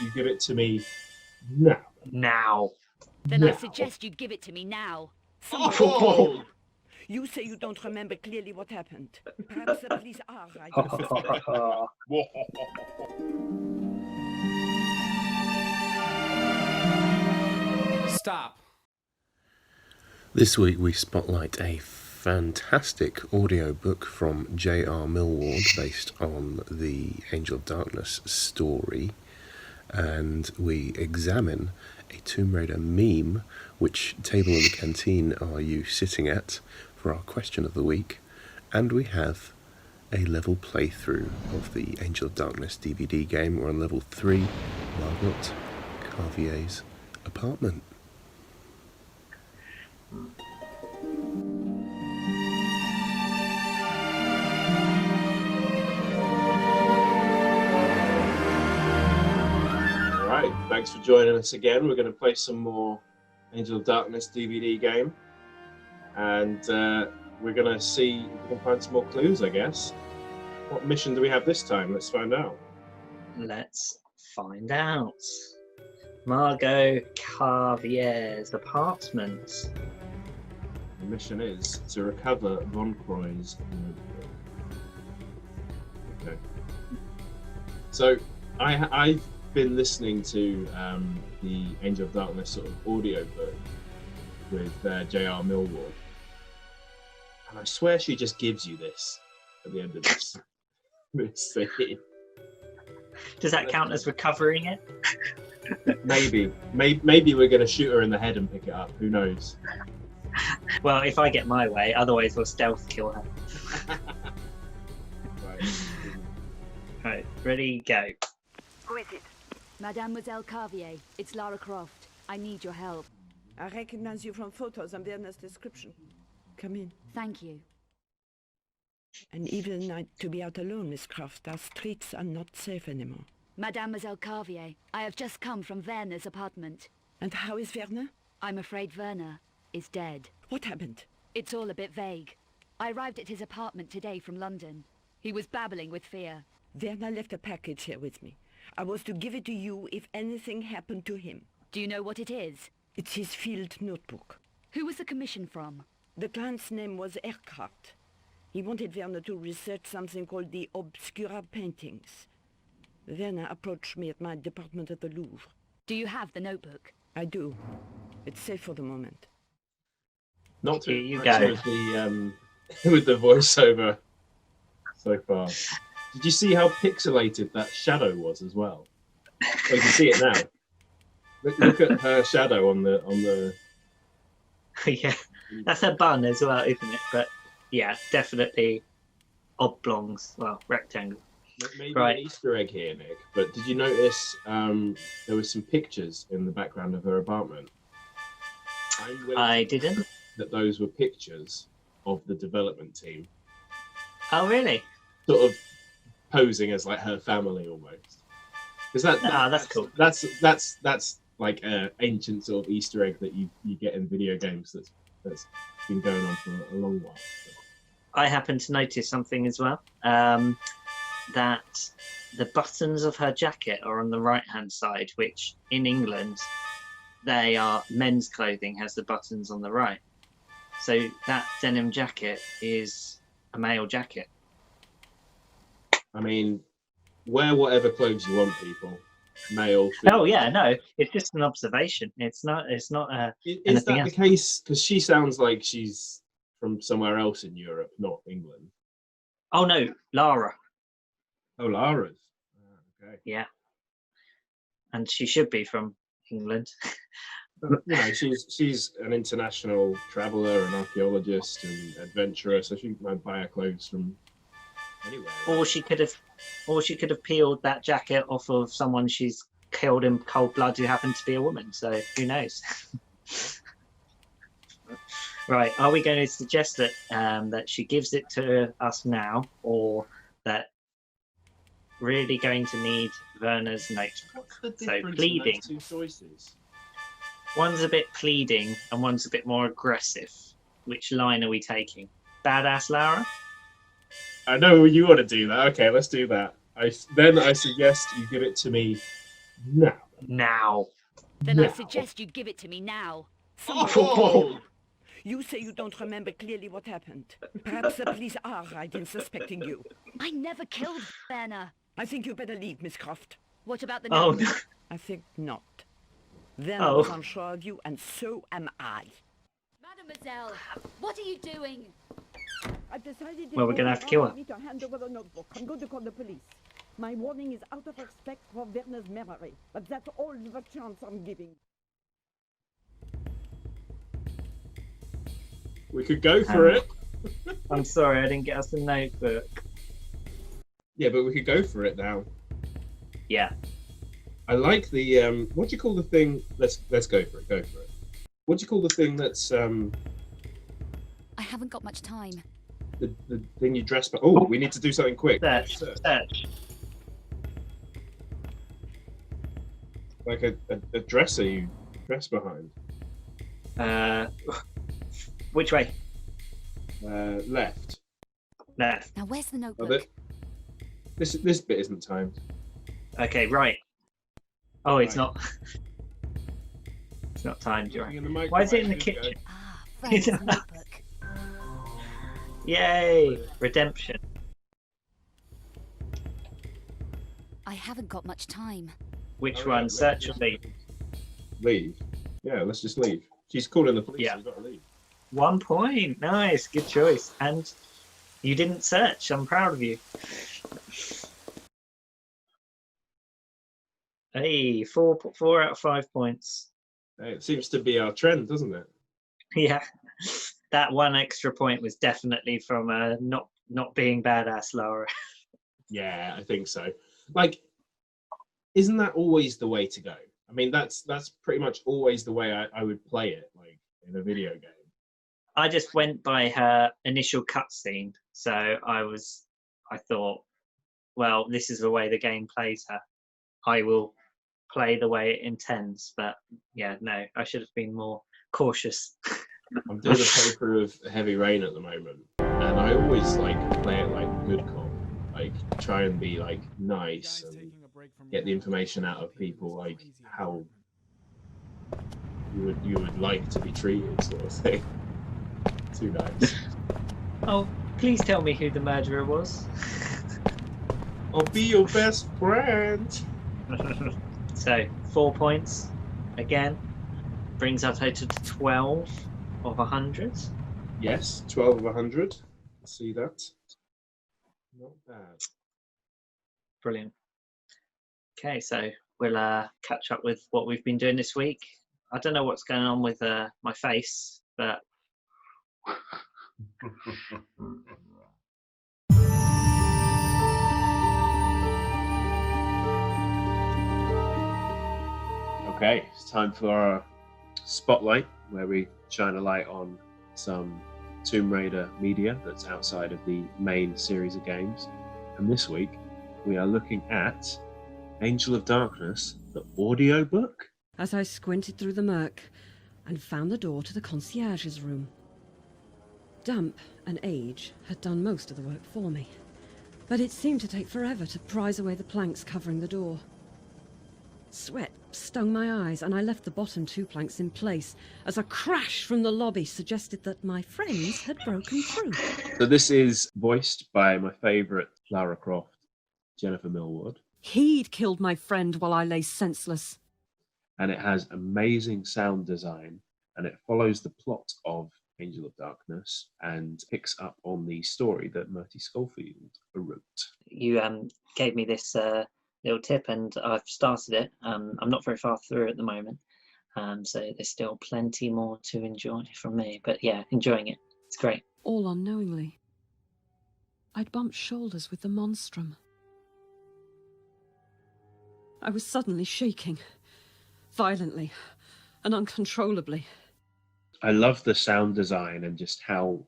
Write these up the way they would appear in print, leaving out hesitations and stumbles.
you give it to me now. Now. Then Now. I suggest you give it to me now. Oh! You say you don't remember clearly what happened. Perhaps the police are right. Stop. This week we spotlight a fantastic audiobook from J.R. Milward based on the Angel of Darkness story, and we examine a Tomb Raider meme. Which table in the canteen are you sitting at for our question of the week? And we have a level playthrough of the Angel of Darkness DVD game. We're on level 3, Margot Carvier's apartment. Alright, thanks for joining us again. We're going to play some more Angel of Darkness DVD game. And we're going to see if we can find some more clues, I guess. What mission do we have this time? Let's find out. Let's find out. Margot Carvier's apartment. The mission is to recover Von Croy's notebook. Okay. So I've been listening to the Angel of Darkness sort of audiobook with J.R. Milward, and I swear she just gives you this at the end of this scene. Does that count as recovering it? Maybe we're going to shoot her in the head and pick it up. Who knows? Well, if I get my way, otherwise we'll stealth kill her. Right, ready, go. Who is it? Mademoiselle Carvier, it's Lara Croft. I need your help. I recognize you from photos and Werner's description. Come in. Thank you. An evil night to be out alone, Miss Croft. Our streets are not safe anymore. Mademoiselle Carvier, I have just come from Werner's apartment. And how is Werner? I'm afraid Werner is dead. What happened? It's all a bit vague. I arrived at his apartment today from London. He was babbling with fear. Werner left a package here with me. I was to give it to you if anything happened to him. Do you know what it is? It's his field notebook. Who was the commission from? The client's name was Croft. He wanted Werner to research something called the Obscura paintings. Werner approached me at my department at the Louvre. Do you have the notebook? I do. It's safe for the moment. Not too You much go. with the with the voiceover so far. Did you see how pixelated that shadow was as well? Oh, you can see it now. Look at her shadow on the. Yeah, that's a bun as well, isn't it? But yeah, definitely oblongs. Well, rectangle. Maybe Right. an Easter egg here, Nick. But did you notice there were some pictures in the background of her apartment? I didn't. That those were pictures of the development team, Oh, really? sort of posing as like her family almost. Is that? That's cool. That's like an ancient sort of Easter egg that you get in video games that's been going on for a long while. I happened to notice something as well. That the buttons of her jacket are on the right-hand side, which in England, they are men's clothing has the buttons on the right. So that denim jacket is a male jacket. I mean, wear whatever clothes you want, people. Male. Oh yeah, no, it's just an observation. It's not. Is Is that the case? Because she sounds like she's from somewhere else in Europe, not England. Oh no, Lara. Oh, Lara's. Okay. Yeah, and she should be from England. But, you know, she's an international traveller, an archaeologist, and adventurer, so she might buy her clothes from anywhere. Or she could have peeled that jacket off of someone she's killed in cold blood who happened to be a woman. So who knows? Right. Are we going to suggest that that she gives it to us now, or that really going to need Werner's note? What's the So difference pleading. in those two choices? One's a bit pleading and one's a bit more aggressive. Which line are we taking? Badass Lara? I know you want to do that. Okay, let's do that. I suggest you give it to me No. Now. Then I No. suggest you give it to me now. Oh! You say you don't remember clearly what happened. Perhaps the police are right in suspecting you. I never killed Werner. I think you better leave, Miss Croft. What about the Oh, notebook? no. I think not. Werner Oh. was unsure of you, and so am I. Mademoiselle, what are you doing? I've decided Well, we're gonna have to kill her. me to hand over the notebook. I'm going to call the police. My warning is out of respect for Werner's memory, but that's all the chance I'm giving. We could go for it. I'm sorry, I didn't get us the notebook. Yeah, but we could go for it now. Yeah. I like the what do you call the thing? Let's go for it. Go for it. What do you call the thing that's I haven't got much time. the thing you dress? Oh, we need to do something quick. Search. Like a dresser you dress behind. Which way? Left. Left. Now where's the Oh, notebook? this bit isn't timed. Okay, right. Oh, it's Right. not. It's not timed, you're Looking right. in the Why is it in the microwave, kitchen? Ah, Werner's notebook. Yay! Redemption. I haven't got much time. Which Oh, one? yeah, Search or leave? Leave. Yeah, let's just leave. She's calling the police. Yeah. We've got to leave. 1 point. Nice. Good choice. And you didn't search. I'm proud of you. Hey, 4 out of 5 points. Hey, it seems to be our trend, doesn't it? Yeah. That 1 extra point was definitely from not being badass, Lara. Yeah, I think so. Like, isn't that always the way to go? I mean, that's pretty much always the way I would play it, like in a video game. I just went by her initial cutscene, so I thought, well, this is the way the game plays her. I will play the way it intends, but yeah, no, I should have been more cautious. I'm doing a paper of Heavy Rain at the moment, and I always like play it like good cop, like try and be like nice and get the information out of people, like how you would like to be treated, sort of thing. Too nice. Oh, please tell me who the murderer was. I'll be your best friend. So 4 points again brings our total to 12 of 100. Yes, 12 of 100. See that? Not bad. Brilliant. Okay, so we'll catch up with what we've been doing this week. I don't know what's going on with my face, but Okay, it's time for our spotlight, where we shine a light on some Tomb Raider media that's outside of the main series of games. And this week, we are looking at Angel of Darkness, the audiobook. As I squinted through the murk and found the door to the concierge's room. Damp and age had done most of the work for me, but it seemed to take forever to prise away the planks covering the door. Sweat stung my eyes, and I left the bottom 2 planks in place as a crash from the lobby suggested that my friends had broken through. So this is voiced by my favourite Lara Croft, Jennifer Milward, He'd killed my friend while I lay senseless. and it has amazing sound design, and it follows the plot of Angel of Darkness and picks up on the story that Murty Schofield wrote. you gave me this little tip, and I've started it. I'm not very far through at the moment, so there's still plenty more to enjoy from me. But yeah, enjoying it. It's great. All unknowingly, I'd bumped shoulders with the monstrum. I was suddenly shaking, violently and uncontrollably. I love the sound design and just how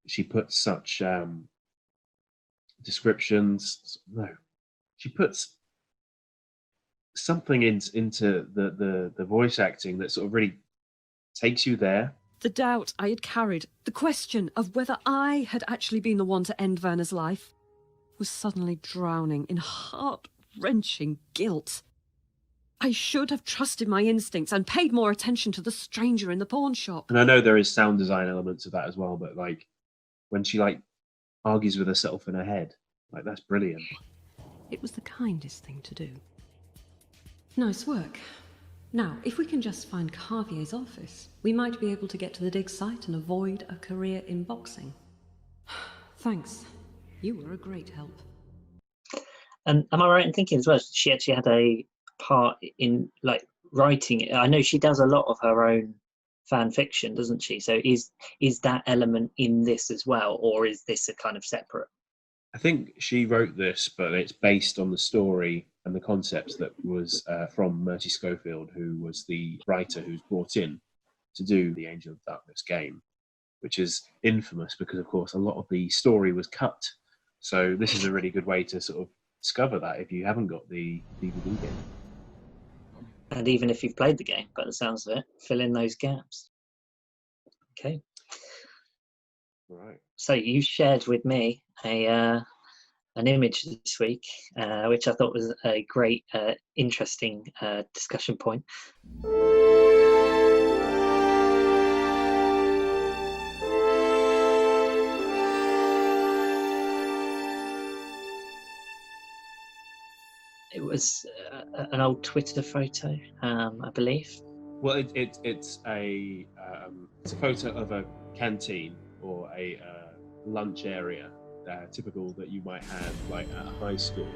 she puts such descriptions. No, she puts something into the voice acting that sort of really takes you there. The doubt I had carried, the question of whether I had actually been the one to end Werner's life, was suddenly drowning in heart wrenching guilt. I should have trusted my instincts and paid more attention to the stranger in the pawn shop. And I know there is sound design elements of that as well, but like when she like argues with herself in her head, like that's brilliant. It was the kindest thing to do. Nice work. Now, if we can just find Carvier's office, we might be able to get to the dig site and avoid a career in boxing. Thanks. You were a great help. And am I right in thinking as well, she actually had a part in like writing it? I know she does a lot of her own fan fiction, doesn't she? So is that element in this as well, or is this a kind of separate? I think she wrote this, but it's based on the story and the concepts that was from Mercy Schofield, who was the writer who's brought in to do the Angel of Darkness game, which is infamous because, of course, a lot of the story was cut. So this is a really good way to sort of discover that if you haven't got the DVD game. And even if you've played the game, by the sounds of it, fill in those gaps. Okay. Right. So you shared with me an image this week, which I thought was a great, interesting discussion point. It was an old Twitter photo, I believe. Well, it's a photo of a canteen or a lunch area, typical that you might have like at a high school,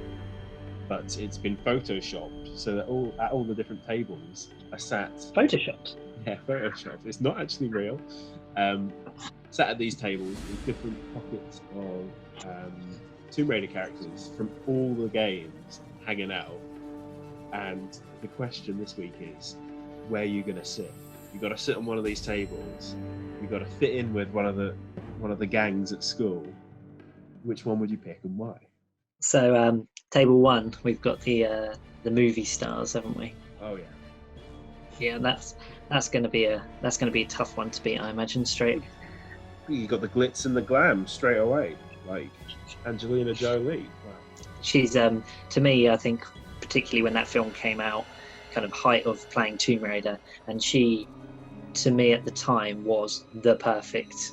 but it's been photoshopped so that all the different tables are sat. Photoshopped? Yeah, photoshopped. It's not actually real. Sat at these tables with different pockets of Tomb Raider characters from all the games hanging out. And the question this week is, where are you going to sit? You've got to sit on one of these tables. You've got to fit in with one of the gangs at school. Which one would you pick and why? So table one, we've got the movie stars, haven't we? Oh yeah. Yeah, that's going to be a tough one to beat, I imagine. Straight. You got the glitz and the glam straight away, like Angelina Jolie. Wow. She's to me, I think, particularly when that film came out, kind of height of playing Tomb Raider, and she, to me at the time, was the perfect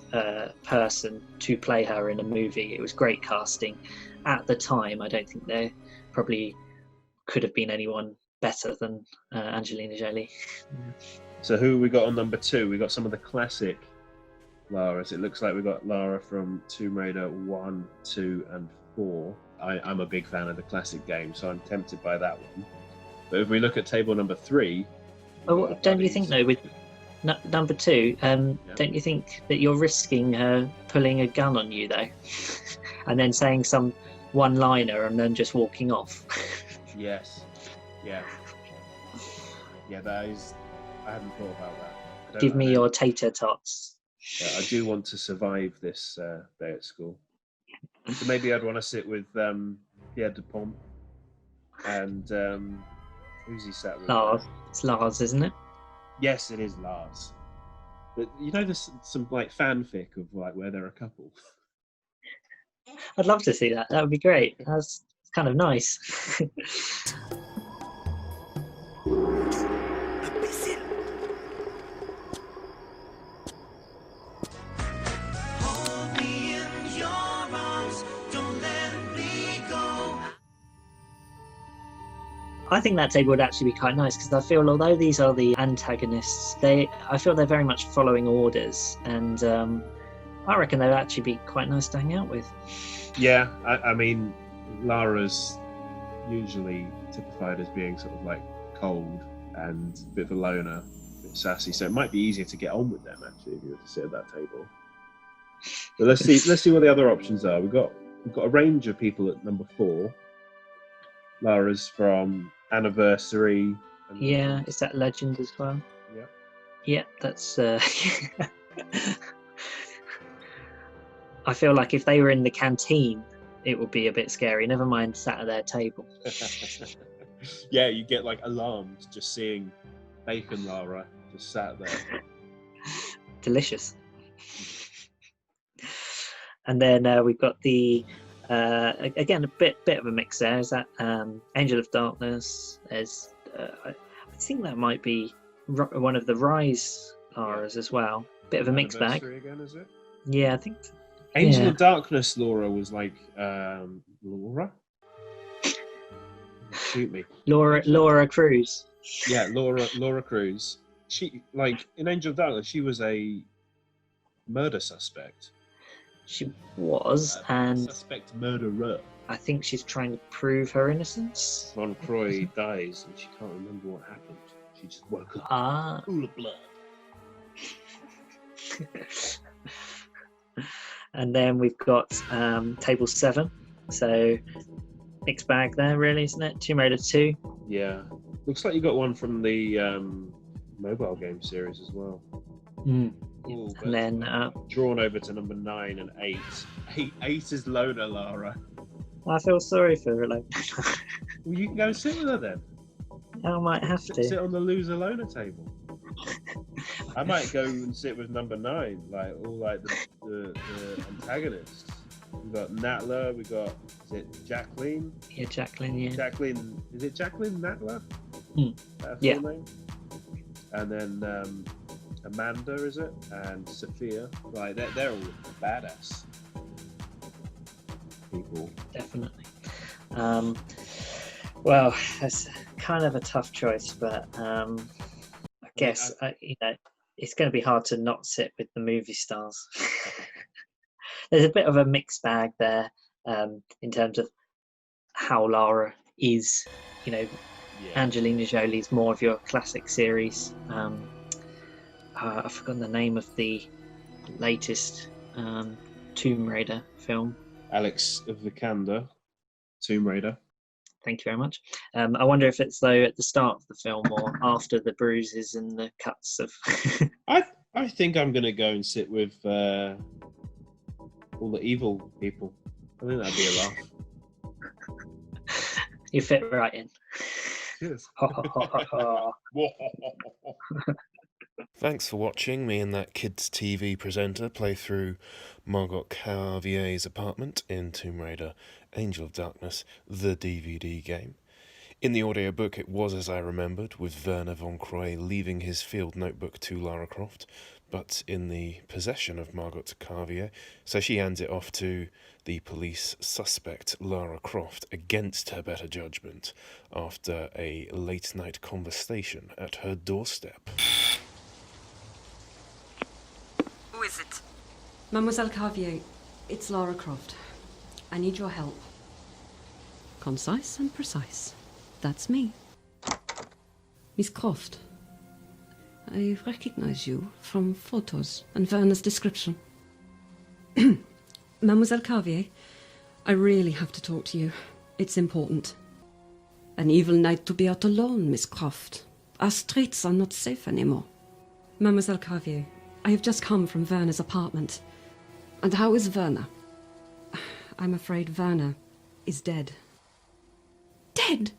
person to play her in a movie. It was great casting. At the time, I don't think there probably could have been anyone better than Angelina Jolie. So who we got on number 2? We got some of the classic Laras. It looks like we got Lara from Tomb Raider 1, 2, and 4. I'm a big fan of the classic game, so I'm tempted by that one. But if we look at table number 3... Oh, don't you think, though, with number 2, don't you think that you're risking her pulling a gun on you, though? And then saying some one-liner and then just walking off? Yes. Yeah. Yeah, that is... I hadn't thought about that. Give me your tater tots. Yeah, I do want to survive this day at school. So maybe I'd want to sit with Pierre Dupont and who's he sat with? Lars. It's Lars, isn't it? Yes, it is Lars. But you know, there's some like fanfic of like where they're a couple. I'd love to see that. That would be great. That's kind of nice. I think that table would actually be quite nice because I feel, although these are the antagonists, I feel they're very much following orders, and I reckon they'd actually be quite nice to hang out with. Yeah, I mean, Lara's usually typified as being sort of like cold and a bit of a loner, a bit sassy, so it might be easier to get on with them actually if you were to sit at that table. But let's see what the other options are. We've got a range of people at number 4. Lara's from Anniversary. Yeah, is that Legend as well? Yeah. Yeah, that's... I feel like if they were in the canteen, it would be a bit scary. Never mind sat at their table. Yeah, you get like alarmed just seeing Bacon Lara just sat there. Delicious. And then we've got the Again, a bit of a mix there. Is that Angel of Darkness? There's I think that might be one of the Rise Laras as well. Bit of a mixed bag. Again, is it? Yeah, I think. Angel of Darkness Laura was like Laura. Shoot me. Laura Cruz. Yeah, Laura Cruz. She, like, in Angel of Darkness, she was a murder suspect. She was, and suspect murderer. I think she's trying to prove her innocence. Von Croy dies, and she can't remember what happened. She just woke up Ah. full of blood. And then we've got table 7. So mixed bag there, really, isn't it? Tomb Raider 2. Yeah. Looks like you got one from the mobile game series as well. Mm. Ooh, And then drawn over to number 9 and 8. 8 is Loner, Lara. I feel sorry for her. Like, Well, you can go and sit with her then. I might have to. Sit on the loser loner table. I might go and sit with number 9, like all like the antagonists. We've got Natla, we got, is it Jacqueline? Yeah, Jacqueline, yeah. Jacqueline, is it Jacqueline Natla? Mm. Her full Yeah. name? And then Amanda, is it? And Sophia. Like they're all badass people. Definitely. Well, that's kind of a tough choice, but I guess it's going to be hard to not sit with the movie stars. There's a bit of a mixed bag there in terms of how Lara is. Angelina Jolie's more of your classic series. I've forgotten the name of the latest Tomb Raider film. Alex Vikander, Tomb Raider. Thank you very much. I wonder if it's though at the start of the film or after the bruises and the cuts of. I think I'm gonna go and sit with all the evil people. I think that'd be a laugh. You fit right in. Cheers. Thanks for watching me and that kids' TV presenter play through Margot Carvier's apartment in Tomb Raider Angel of Darkness, the DVD game. In the audiobook, it was as I remembered, with Werner Von Croy leaving his field notebook to Lara Croft, but in the possession of Margot Carvier, so she hands it off to the police suspect Lara Croft against her better judgment after a late-night conversation at her doorstep. Who is it? Mademoiselle Carvier, it's Lara Croft. I need your help. Concise and precise. That's me. Miss Croft. I recognize you from photos and Werner's description. Mademoiselle Carvier, I really have to talk to you. It's important. An evil night to be out alone, Miss Croft. Our streets are not safe anymore. Mademoiselle Carvier, I have just come from Werner's apartment. And how is Werner? I'm afraid Werner is dead. Dead?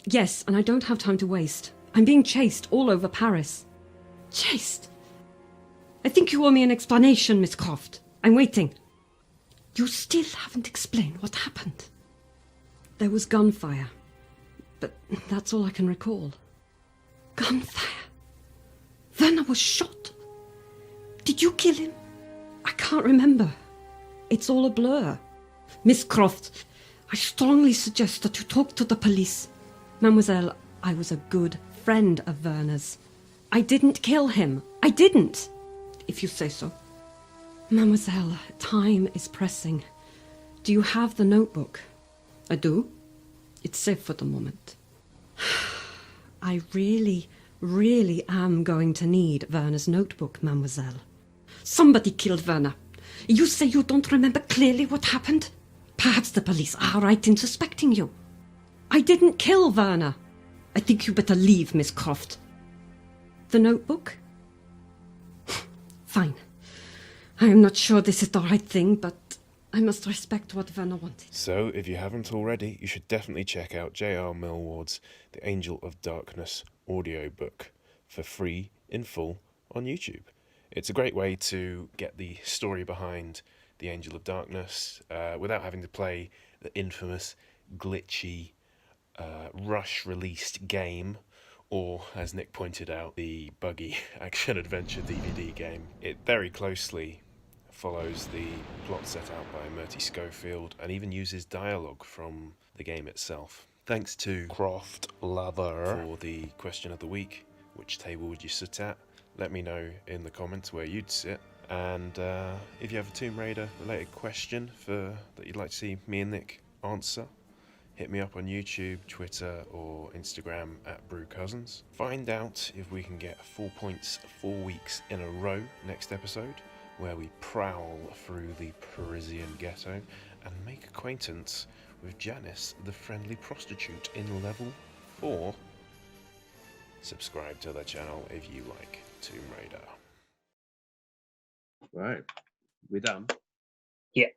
Yes, and I don't have time to waste. I'm being chased all over Paris. Chased? I think you owe me an explanation, Miss Croft. I'm waiting. You still haven't explained what happened. There was gunfire, but that's all I can recall. Gunfire? Werner was shot? Did you kill him? I can't remember. It's all a blur. Miss Croft, I strongly suggest that you talk to the police. Mademoiselle, I was a good friend of Werner's. I didn't kill him. I didn't, if you say so. Mademoiselle, time is pressing. Do you have the notebook? I do. It's safe for the moment. I really am going to need Werner's notebook, Mademoiselle. Somebody killed Werner. You say you don't remember clearly what happened? Perhaps the police are right in suspecting you. I didn't kill Werner. I think you better leave, Miss Croft. The notebook? Fine. I am not sure this is the right thing, but I must respect what Werner wanted. So, if you haven't already, you should definitely check out J.R. Milward's The Angel of Darkness audiobook for free in full on YouTube. It's a great way to get the story behind the Angel of Darkness without having to play the infamous, glitchy, rush-released game, or, as Nick pointed out, the buggy action-adventure DVD game. It very closely follows the plot set out by Murty Schofield and even uses dialogue from the game itself. Thanks to Croft Lover for the question of the week. Which table would you sit at? Let me know in the comments where you'd sit. And if you have a Tomb Raider related question that you'd like to see me and Nick answer, hit me up on YouTube, Twitter or Instagram at BruCousins. Find out if we can get 4 points 4 weeks in a row next episode, where we prowl through the Parisian ghetto and make acquaintance with Janice, the friendly prostitute, in level 4. Subscribe to the channel if you like Tomb Raider. Right. We're done. Yeah.